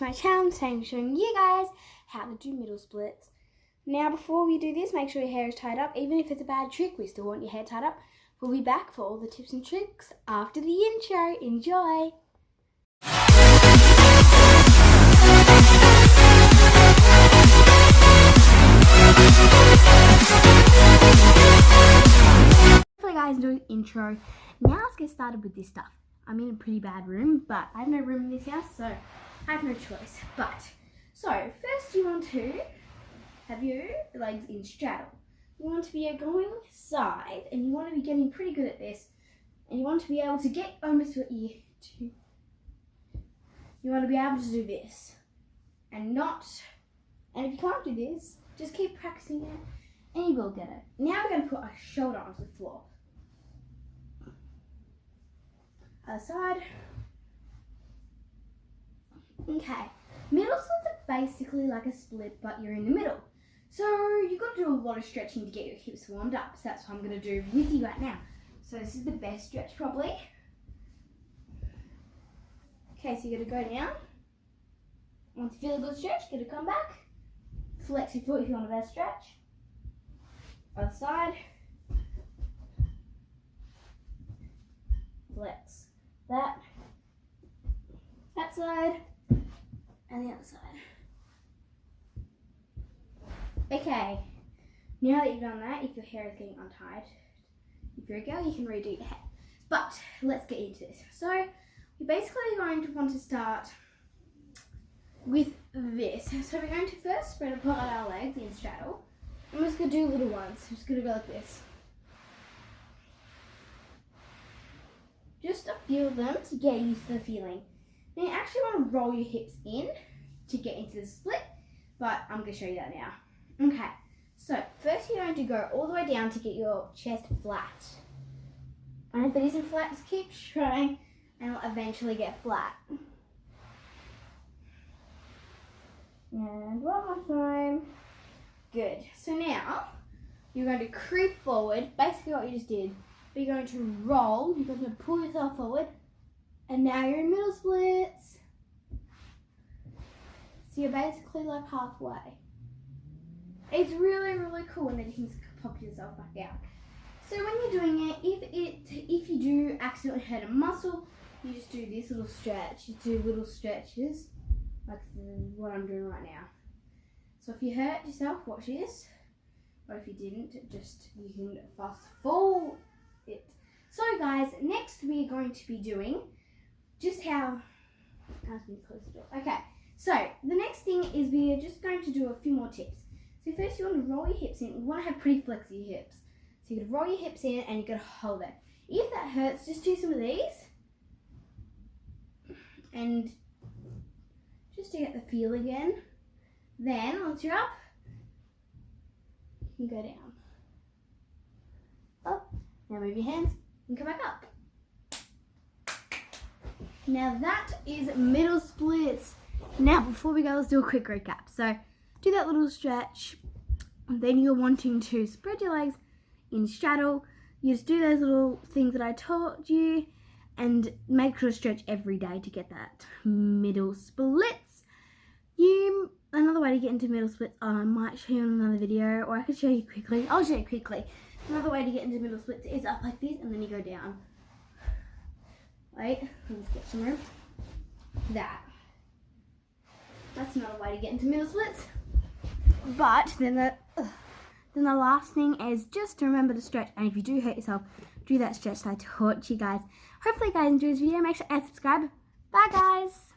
to my channel. Today I'm showing you guys how to do middle splits. Now before we do this, make sure your hair is tied up. Even if it's a bad trick, we still want your hair tied up. We'll be back for all the tips and tricks after the intro. Enjoy! Hopefully guys enjoy the intro. Now let's get started with this stuff. I'm in a pretty bad room, but I have no room in this house, so I have no choice. So first you want to have your legs in straddle. You want to be going side, and you want to be getting pretty good at this. And you want to be able to get almost your ear to. You want to be able to do this, and if you can't do this, just keep practicing it, and you will get it. Now we're going to put our shoulder onto the floor. Other side. Okay, middle splits are basically like a split, but you're in the middle. So you've got to do a lot of stretching to get your hips warmed up. So that's what I'm going to do with you right now. So this is the best stretch probably. Okay, so you're going to go down. Once you feel a good stretch, you're going to come back. Flex your foot if you want a better stretch. Other side. Flex that side, and the other side. Okay, now that you've done that, if your hair is getting untied, if you're a girl, you can redo your hair. But let's get into this. So we're basically going to want to start with this. So we're going to first spread apart our legs in straddle. I'm just going to do little ones. I'm just going to go like this. Just a few of them to get used to the feeling. Now you actually want to roll your hips in to get into the split, but I'm going to show you that now. Okay, so first you're going to go all the way down to get your chest flat. And if it isn't flat, just keep trying and it'll eventually get flat. And one more time. Good. So now you're going to creep forward, basically what you just did. But you're going to roll, you're going to pull yourself forward, and now you're in middle splits. So you're basically like halfway. It's really, really cool, and then you can just pop yourself back out. So when you're doing it, if you do accidentally hurt a muscle, you just do this little stretch. You do little stretches, like what I'm doing right now. So if you hurt yourself, watch this. Or if you didn't, you can fast forward it. So guys, next we are going to be doing just how okay, so the next thing is we are just going to do a few more tips. So first you want to roll your hips in. You want to have pretty flexy hips. So you're going to roll your hips in and you're going to hold it. If that hurts, just do some of these. And just to get the feel again. Then once you're up, you can go down. Up. Now move your hands and come back up. Now that is middle splits. Now before we go, let's do a quick recap. So do that little stretch. Then you're wanting to spread your legs in straddle. You just do those little things that I taught you and make sure to stretch every day to get that middle splits. Another way to get into middle splits, I might show you in another video, or I could show you quickly. I'll show you quickly. Another way to get into middle splits is up like this, and then you go down. Wait, let's get some room. That's another way to get into middle splits. But then the last thing is just to remember to stretch. And if you do hurt yourself, do that stretch that I taught you guys. Hopefully you guys enjoyed this video. Make sure and subscribe. Bye guys.